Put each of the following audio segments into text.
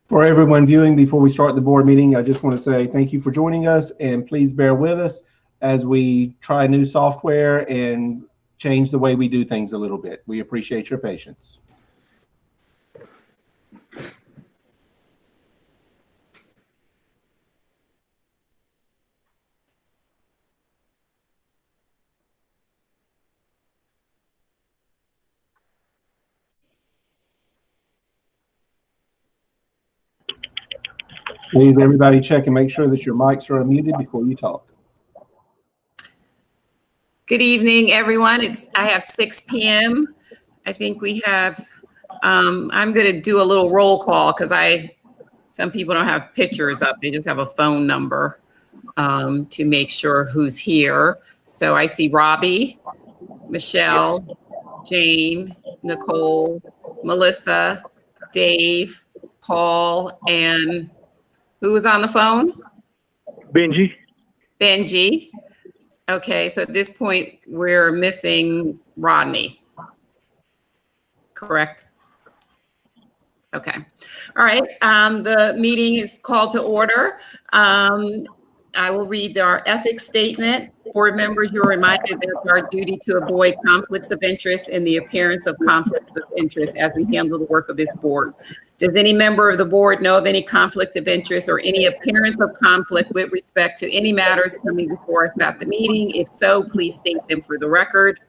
For everyone viewing, before we start the board meeting, I just want to say thank you for joining us, and please bear with us as we try new software and change the way we do things a little bit. We appreciate your patience. Please, everybody, check and make sure that your mics are unmuted before you talk. Good evening, everyone. I have 6 p.m. I think we have, I'm going to do a little roll call because some people don't have pictures up. They just have a phone number to make sure who's here. So I see Robbie, Michelle, Jane, Nicole, Melissa, Dave, Paul, and who was on the phone? Benji. Benji. Okay, so at this point, we're missing Rodney. Correct? Okay. All right. The meeting is called to order. I will read our ethics statement. Board members, you are reminded that it's our duty to avoid conflicts of interest and the appearance of conflicts of interest as we handle the work of this board. Does any member of the board know of any conflict of interest or any appearance of conflict with respect to any matters coming before us at the meeting? If so, please state them for the record.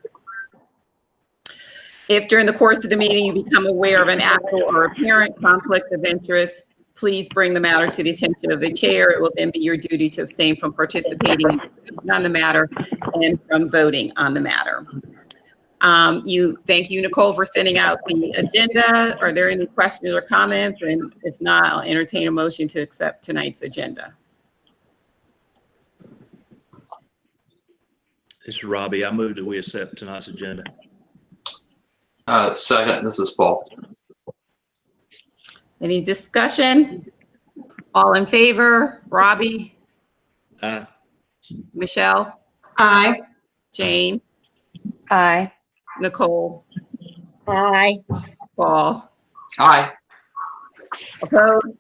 If during the course of the meeting you become aware of an actual or apparent conflict of interest, please bring the matter to the attention of the chair. It will then be your duty to abstain from participating on the matter and from voting on the matter. Thank you, Nicole, for sending out the agenda. Are there any questions or comments? And if not, I'll entertain a motion to accept tonight's agenda. This is Robbie. I move that we accept tonight's agenda. Second, this is Paul. Any discussion? All in favor? Robbie? Aye. Michelle? Aye. Jane? Aye. Nicole? Aye. Paul? Aye. Opposed?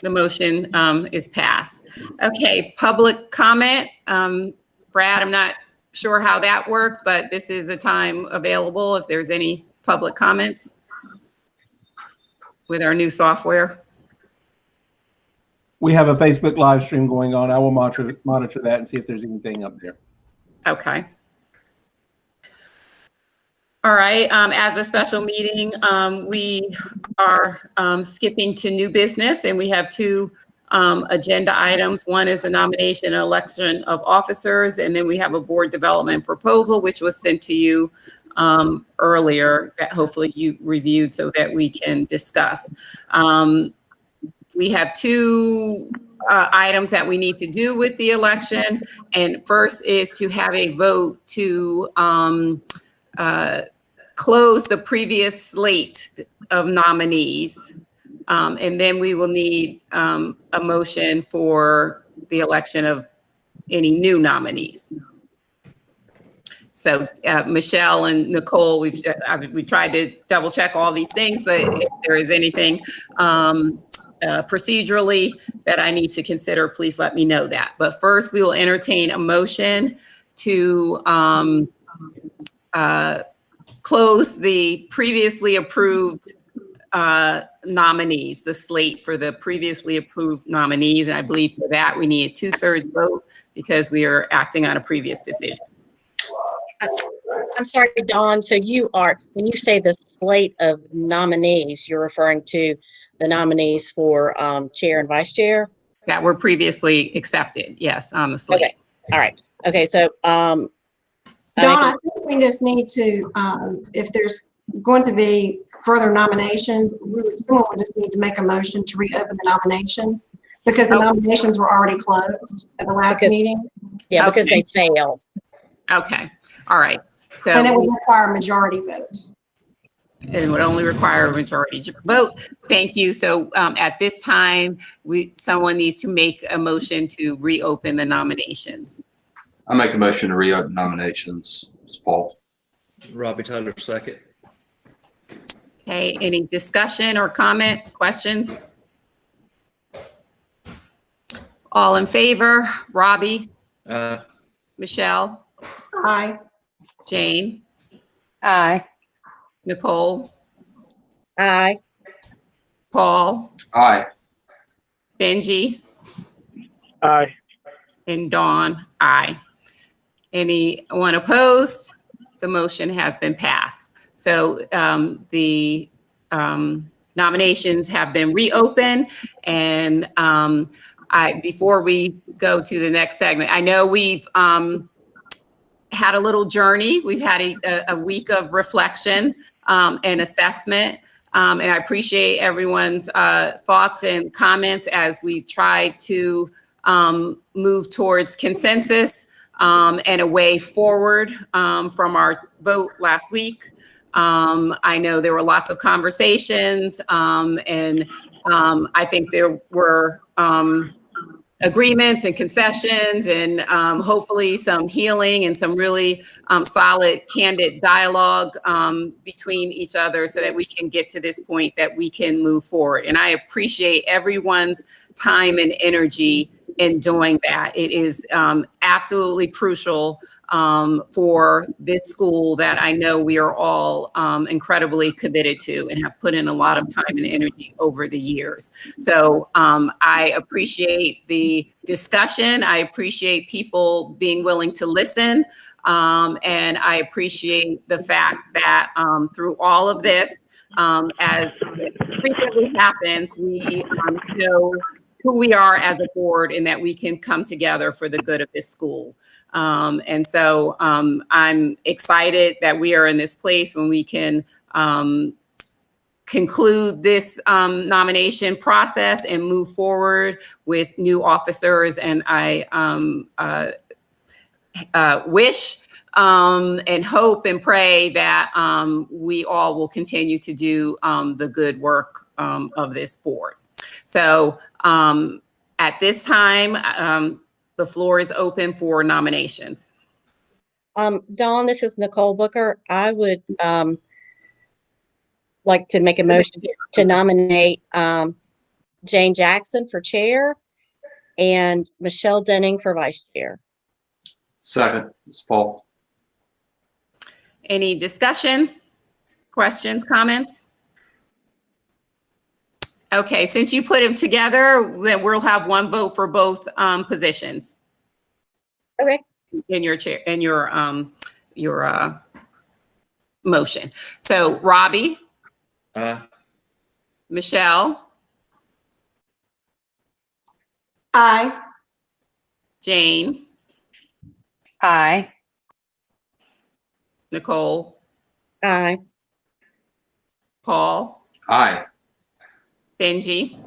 The motion is passed. Okay, public comment. Brad, I'm not sure how that works, but this is a time available if there's any public comments with our new software. We have a Facebook live stream going on. I will monitor that and see if there's anything up there. Okay. All right, as a special meeting, we are skipping to new business, and we have 2 agenda items. One is the nomination and election of officers, and then we have a board development proposal, which was sent to you earlier that hopefully you reviewed so that we can discuss. We have 2 items that we need to do with the election. And first is to have a vote to close the previous slate of nominees. And then we will need a motion for the election of any new nominees. So Michelle and Nicole, we tried to double check all these things, but if there is anything procedurally that I need to consider, please let me know that. But first, we will entertain a motion to close the previously approved nominees, the slate for the previously approved nominees. And I believe for that, we need a 2/3 vote because we are acting on a previous decision. I'm sorry, Dawn. So when you say the slate of nominees, you're referring to the nominees for chair and vice chair? That were previously accepted, yes, on the slate. Okay. All right. Okay. So, Dawn, I think we just need to, if there's going to be further nominations, someone would just need to make a motion to reopen the nominations because the nominations were already closed at the last meeting. Yeah, because they failed. Okay. All right. So, and it would require a majority vote. It would only require a majority vote. Thank you. So at this time, someone needs to make a motion to reopen the nominations. I make a motion to reopen nominations. It's Paul. Robbie Tyler, second. Okay. Any discussion or comment, questions? All in favor? Robbie, Aye. Michelle, Aye. Jane, Aye. Nicole, Aye. Paul, Aye. Benji, Aye. and Dawn, aye. Anyone opposed? The motion has been passed. So the nominations have been reopened. And before we go to the next segment, I know we've had a little journey. We've had a week of reflection and assessment. And I appreciate everyone's thoughts and comments as we've tried to move towards consensus and a way forward from our vote last week. I know there were lots of conversations and I think there were agreements and concessions and hopefully some healing and some really solid, candid dialogue between each other so that we can get to this point that we can move forward. And I appreciate everyone's time and energy in doing that. It is absolutely crucial for this school that I know we are all incredibly committed to and have put in a lot of time and energy over the years. So I appreciate the discussion. I appreciate people being willing to listen. And I appreciate the fact that through all of this, as frequently happens, we show who we are as a board and that we can come together for the good of this school. And so I'm excited that we are in this place when we can conclude this nomination process and move forward with new officers. And I wish and hope and pray that we all will continue to do the good work of this board. So at this time, the floor is open for nominations. Dawn, this is Nicole Booker. I would like to make a motion to nominate Jane Jackson for chair and Michelle Denning for vice chair. Second, it's Paul. Any discussion, questions, comments? Okay, since you put them together, then we'll have one vote for both positions Okay. in your chair, in your motion. So Robbie, Aye. Michelle, Aye. Jane, Aye. Nicole, Aye. Paul, Aye. Benji.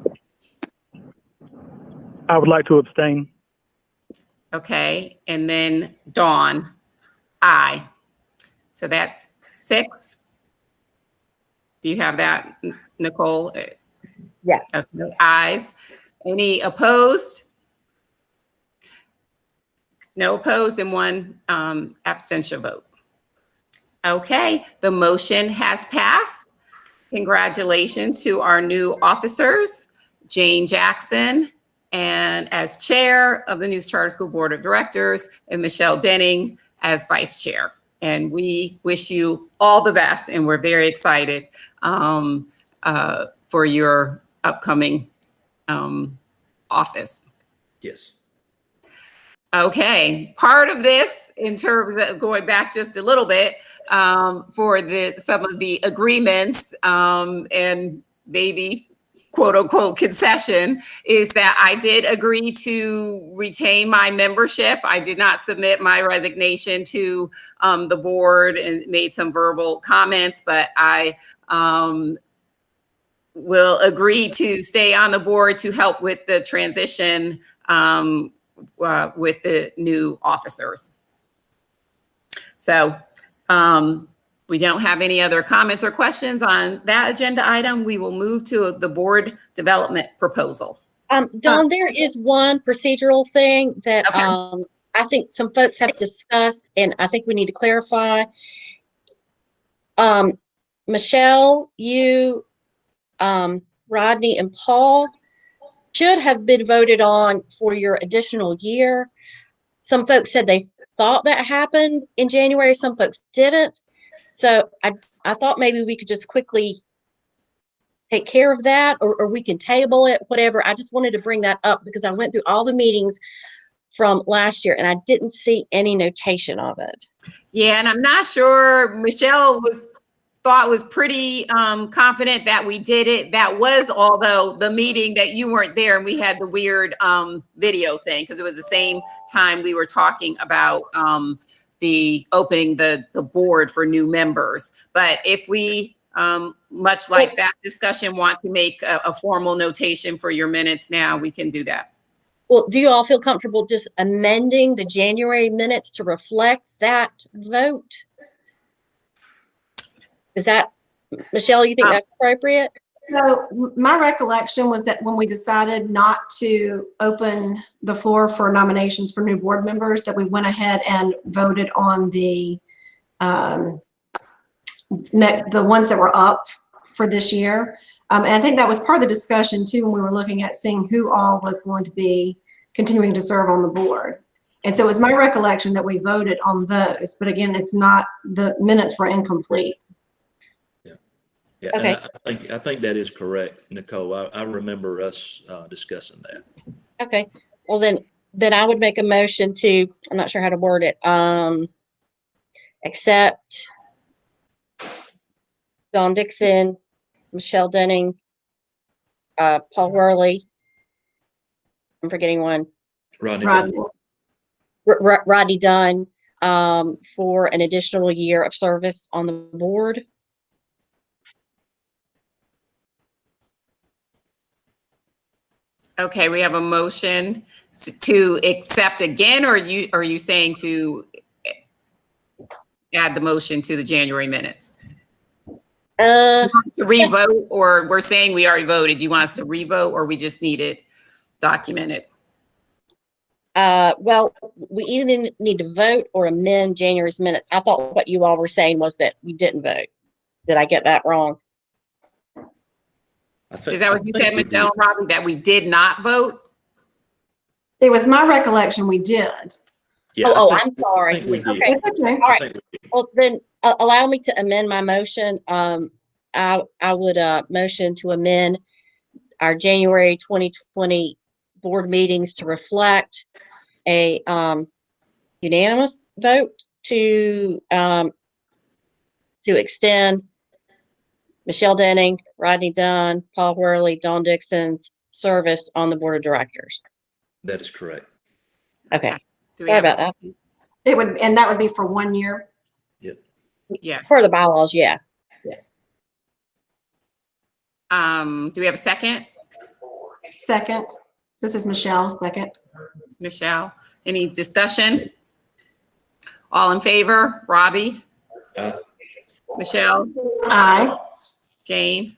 I would like to abstain. Okay, and then Dawn, aye. So that's 6. Do you have that, Nicole? Yes. Okay, ayes. Any opposed? No opposed and 1 abstention vote. Okay, the motion has passed. Congratulations to our new officers, Jane Jackson, and as chair of the News Charter School Board of Directors, and Michelle Denning as vice chair. And we wish you all the best, and we're very excited for your upcoming office. Yes. Okay, part of this, in terms of going back just a little bit, for some of the agreements and maybe quote unquote concession, is that I did agree to retain my membership. I did not submit my resignation to the board and made some verbal comments, but I will agree to stay on the board to help with the transition with the new officers. So we don't have any other comments or questions on that agenda item. We will move to the board development proposal. Dawn, there is one procedural thing that Okay. I think some folks have discussed, and I think we need to clarify. Michelle, you, Rodney, and Paul, should have been voted on for your additional year. Some folks said they thought that happened in January. Some folks didn't. So I thought maybe we could just quickly take care of that, or we can table it, whatever. I just wanted to bring that up because I went through all the meetings from last year and I didn't see any notation of it. Yeah, and I'm not sure, Michelle was pretty confident that we did it. That was, although the meeting that you weren't there and we had the weird video thing, because it was the same time we were talking about the opening the board for new members. But if we, much like that discussion, want to make a formal notation for your minutes now, we can do that. Well, do you all feel comfortable just amending the January minutes to reflect that vote? Is that, Michelle, you think that's appropriate? So my recollection was that when we decided not to open the floor for nominations for new board members, that we went ahead and voted on the ones that were up for this year. And I think that was part of the discussion too, when we were looking at seeing who all was going to be continuing to serve on the board. And so it was my recollection that we voted on those, but again, it's not, the minutes were incomplete. Yeah, Okay. and I think that is correct, Nicole. I remember us discussing that. Okay, well then I would make a motion to, I'm not sure how to word it, accept Dawn Dixon, Michelle Denning, Paul Worley, I'm forgetting one, Rodney. Rodney Dunn, for an additional year of service on the board. Okay, we have a motion to accept again, or are you saying to add the motion to the January minutes? To revote, or we're saying we already voted. Do you want us to revote, or we just need it documented? Well, we either need to vote or amend January's minutes. I thought what you all were saying was that we didn't vote. Did I get that wrong? Is that what you said, Michelle and Robbie, that we did not vote? It was my recollection we did. Yeah, I'm sorry. I think we did. Okay. It's okay. All right. Well, then allow me to amend my motion. I would motion to amend our January 2020 board meetings to reflect a unanimous vote to extend Michelle Denning, Rodney Dunn, Paul Worley, Dawn Dixon's service on the board of directors. That is correct. Okay. Do we Sorry have about that. It would, and that would be for 1 year. Yes. For the bylaws, yeah. Yes. Do we have a second? Second. This is Michelle, second. Michelle, any discussion? All in favor? Robbie? Michelle? Aye. Jane?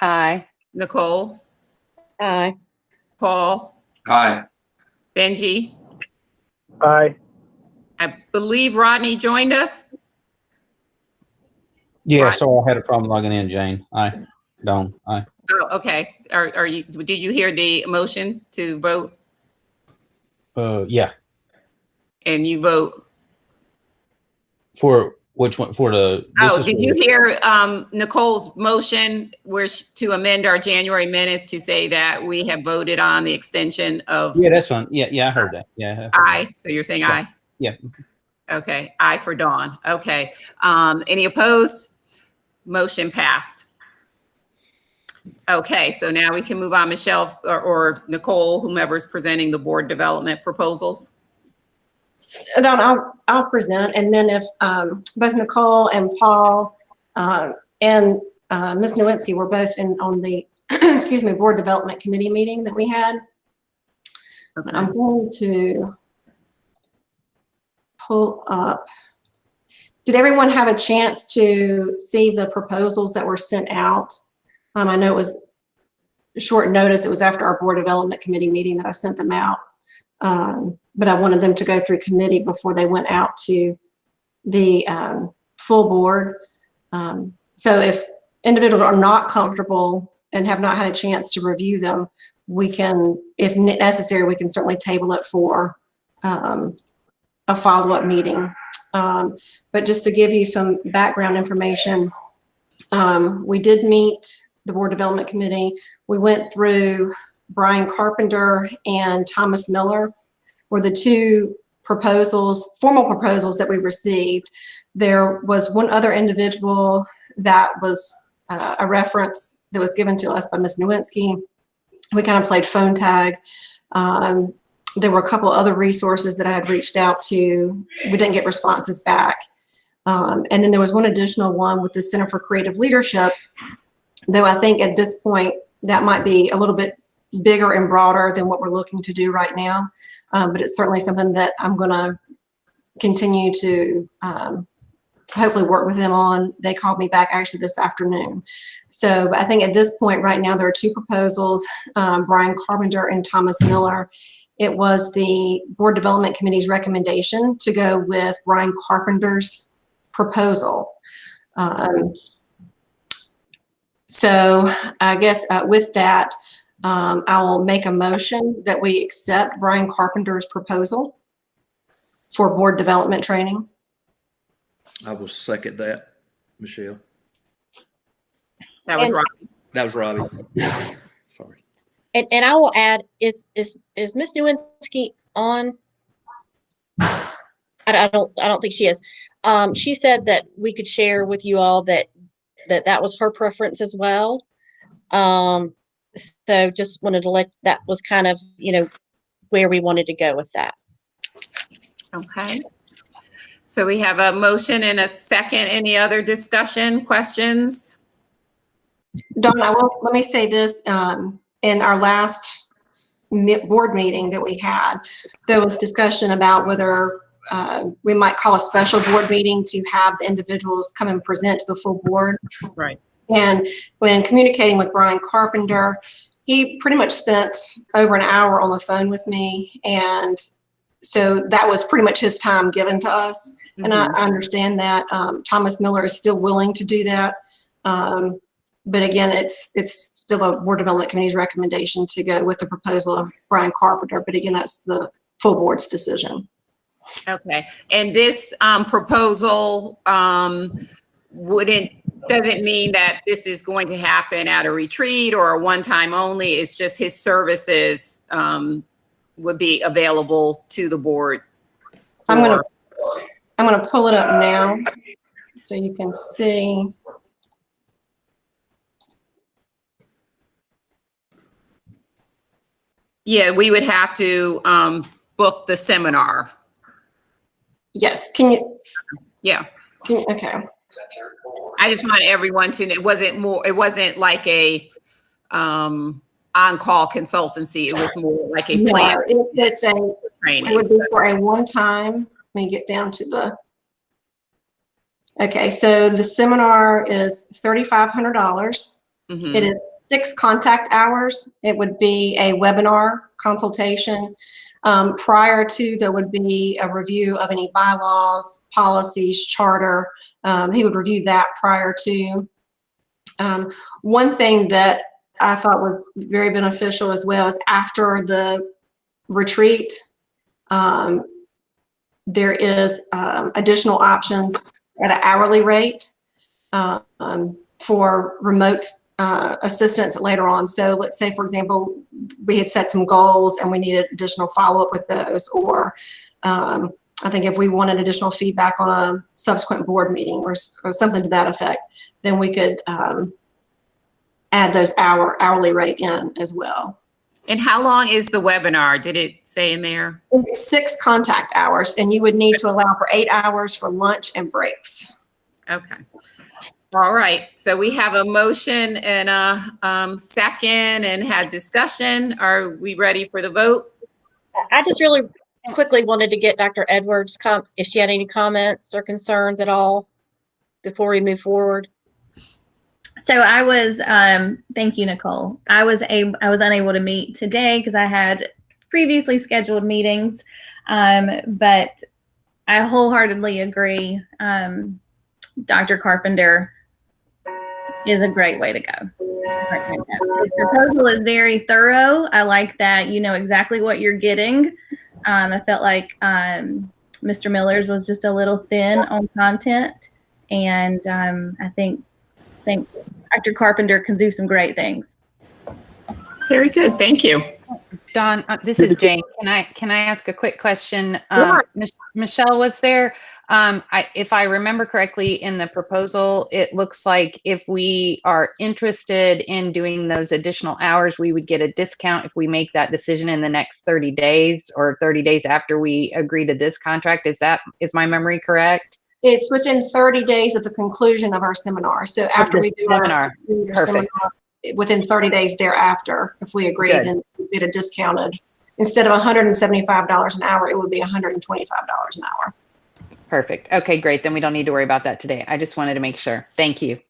Aye. Nicole? Aye. Paul? Aye. Benji? Aye. I believe Rodney joined us. Yeah, Right. so I had a problem logging in, Jane. Aye. Dawn. Aye. Oh, okay. Are you, did you hear the motion to vote? Yeah. And you vote? For which one? For the. Oh, did you hear Nicole's motion to amend our January minutes to say that we have voted on the extension of? Yeah, that's fine. Yeah, I heard that. Yeah. Aye. So you're saying aye? Yeah. Okay. Aye for Dawn. Okay. Any opposed? Motion passed. Okay. So now we can move on, Michelle or Nicole, whomever's presenting the board development proposals. Dawn, I'll present, and then if both Nicole and Paul and Ms. Nowinski were both on the excuse me, board development committee meeting that we had. Okay. I'm going to pull up. Did everyone have a chance to see the proposals that were sent out? I know it was short notice. It was after our board development committee meeting that I sent them out. But I wanted them to go through committee before they went out to the full board. So if individuals are not comfortable and have not had a chance to review them, we can, if necessary, we can certainly table it for a follow-up meeting. But just to give you some background information, we did meet the Board Development Committee. We went through Brian Carpenter and Thomas Miller were the two formal proposals that we received. There was one other individual that was a reference that was given to us by Ms. Nowinski. We kind of played phone tag. There were a couple other resources that I had reached out to. We didn't get responses back. And then there was one additional one with the Center for Creative Leadership, though I think at this point that might be a little bit bigger and broader than what we're looking to do right now. But it's certainly something that I'm going to continue to hopefully work with them on. They called me back actually this afternoon. So I think at this point right now, there are two proposals, Brian Carpenter and Thomas Miller. It was the Board Development Committee's recommendation to go with Brian Carpenter's proposal. So I guess with that, I will make a motion that we accept Brian Carpenter's proposal for board development training. I will second that, Michelle. That was And- Robbie. That was Robbie. Sorry. And I will add, is Ms. Nowinski on? I don't think she is. She said that we could share with you all that was her preference as well. So just wanted to that was kind of, where we wanted to go with that. Okay. So we have a motion and a second. Any other discussion, questions? Dawn, let me say this, in our last board meeting that we had, there was discussion about whether we might call a special board meeting to have the individuals come and present to the full board. Right. And when communicating with Brian Carpenter, he pretty much spent over an hour on the phone with me. And so that was pretty much his time given to us. And I understand that Thomas Miller is still willing to do that. But again, it's still a Board Development Committee's recommendation to go with the proposal of Brian Carpenter. But again, that's the full board's decision. Okay. And this proposal doesn't mean that this is going to happen at a retreat or a one-time only. It's just his services would be available to the board. I'm gonna pull it up now so you can see. Yeah, we would have to book the seminar. Yes, can you? Yeah. Okay. I just want everyone to, it wasn't like a on-call consultancy. It was more like a plan It's training. it would be for a one-time, let me get down to the, okay, so the seminar is $3,500. It is 6 contact hours. It would be a webinar consultation. Prior to, there would be a review of any bylaws, policies, charter. He would review that prior to. One thing that I thought was very beneficial as well is after the retreat, there is additional options at an hourly rate for remote assistance later on. So let's say, for example, we had set some goals and we needed additional follow-up with those, or I think if we wanted additional feedback on a subsequent board meeting or something to that effect, then we could add those hourly rate in as well. And how long is the webinar? Did it say in there? It's 6 contact hours, and you would need to allow for 8 hours for lunch and breaks. Okay. All right. So we have a motion and a second and had discussion. Are we ready for the vote? I just really quickly wanted to get Dr. Edwards' if she had any comments or concerns at all before we move forward. So I was, thank you, Nicole. I was unable to meet today because I had previously scheduled meetings, but I wholeheartedly agree. Dr. Carpenter is a great way to go. This proposal is very thorough. I like that you know exactly what you're getting. I felt like Mr. Miller's was just a little thin on content, and I think Dr. Carpenter can do some great things. Very good. Thank you. Dawn, this is Jane. Can I ask a quick question? Sure. Michelle, was there, if I remember correctly in the proposal, it looks like if we are interested in doing those additional hours, we would get a discount if we make that decision in the next 30 days or 30 days after we agree to this contract. Is my memory correct? It's within 30 days of the conclusion of our seminar. So after we do Seminar. our Perfect. seminar, within 30 days thereafter, if we agree, Good. then we get a discounted. Instead of $175 an hour, it would be $125 an hour. Perfect. Okay, great. Then we don't need to worry about that today. I just wanted to make sure. Thank you.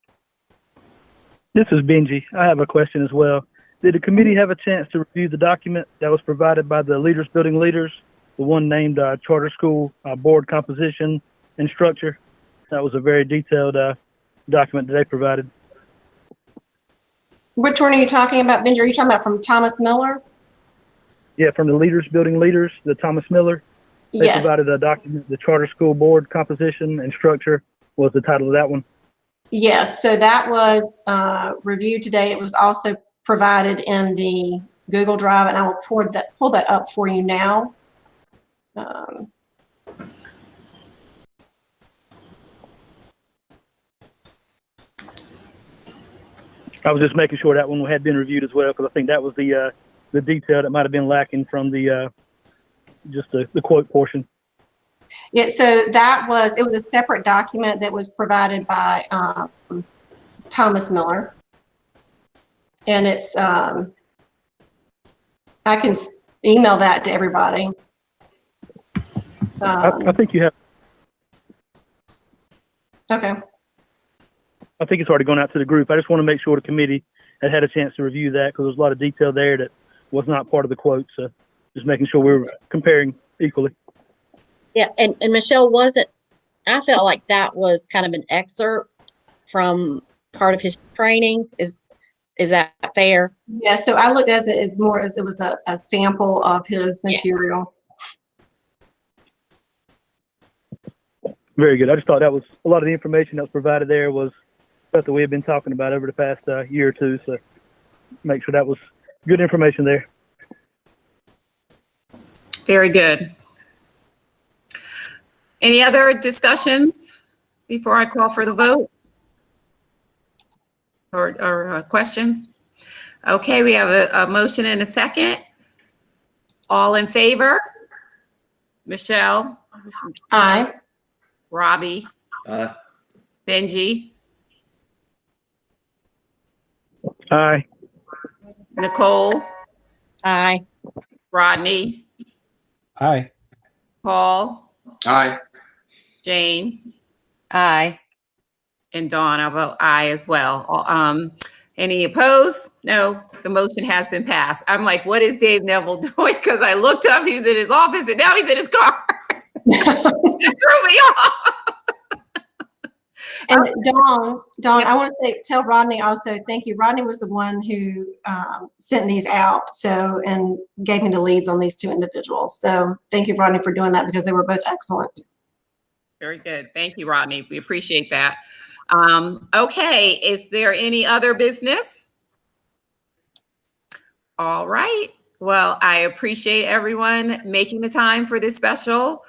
This is Benji. I have a question as well. Did the committee have a chance to review the document that was provided by the Leaders Building Leaders, the one named Charter School Board Composition and Structure? That was a very detailed document that they provided. Which one are you talking about, Benji? Are you talking about from Thomas Miller? Yeah, from the Leaders Building Leaders, the Thomas Miller. They Yes. provided a document, the Charter School Board Composition and Structure was the title of that one. Yes. So that was reviewed today. It was also provided in the Google Drive, and I will pull that up for you now. I was just making sure that one had been reviewed as well, because I think that was the detail that might have been lacking from the just the quote portion. Yeah, so it was a separate document that was provided by Thomas Miller. And it's, I can email that to everybody. I think you have. Okay. I think it's already gone out to the group. I just want to make sure the committee had a chance to review that, because there's a lot of detail there that was not part of the quote. So just making sure we're comparing equally. Yeah, and Michelle I felt like that was kind of an excerpt from part of his training. Is that fair? Yeah, so I looked at it as more as it was a sample of his material. Very good. I just thought that was a lot of the information that was provided there was stuff that we have been talking about over the past year or two. So make sure that was good information there. Very good. Any other discussions before I call for the vote? Or questions? Okay, we have a motion and a second. All in favor? Michelle? Aye. Robbie? Benji? Aye. Nicole? Aye. Rodney? Aye. Paul? Aye. Jane? Aye. And Dawn, I'll vote aye as well. Any opposed? No, the motion has been passed. I'm like, what is Dave Neville doing? Because I looked up, he was in his office, and now he's in his car. It threw me off. And Dawn, I want to tell Rodney also, thank you. Rodney was the one who sent these out, and gave me the leads on these two individuals. So thank you, Rodney, for doing that, because they were both excellent. Very good. Thank you, Rodney. We appreciate that. Okay, is there any other business? All right. Well, I appreciate everyone making the time for this special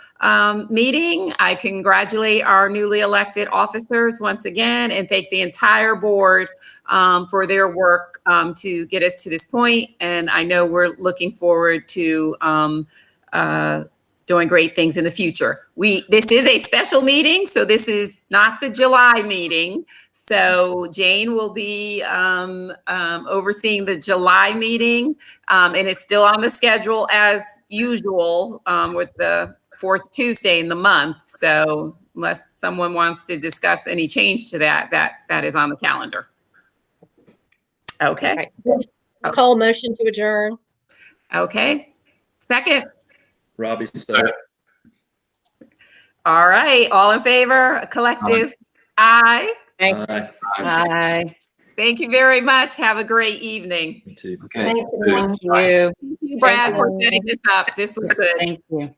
meeting. I congratulate our newly elected officers once again, and thank the entire board for their work to get us to this point. And I know we're looking forward to doing great things in the future. This is a special meeting, so this is not the July meeting. So Jane will be overseeing the July meeting, and it's still on the schedule as usual with the fourth Tuesday in the month. So unless someone wants to discuss any change to that is on the calendar. Okay. Right. Call motion to adjourn. Okay. Second. Robbie said. All right. All in favor? A collective aye. Aye. Aye. Thank you very much. Have a great evening. Me too. Okay. Thanks, everyone. Thank you. Thank you, Brad, for setting this up. This was good. Thank you.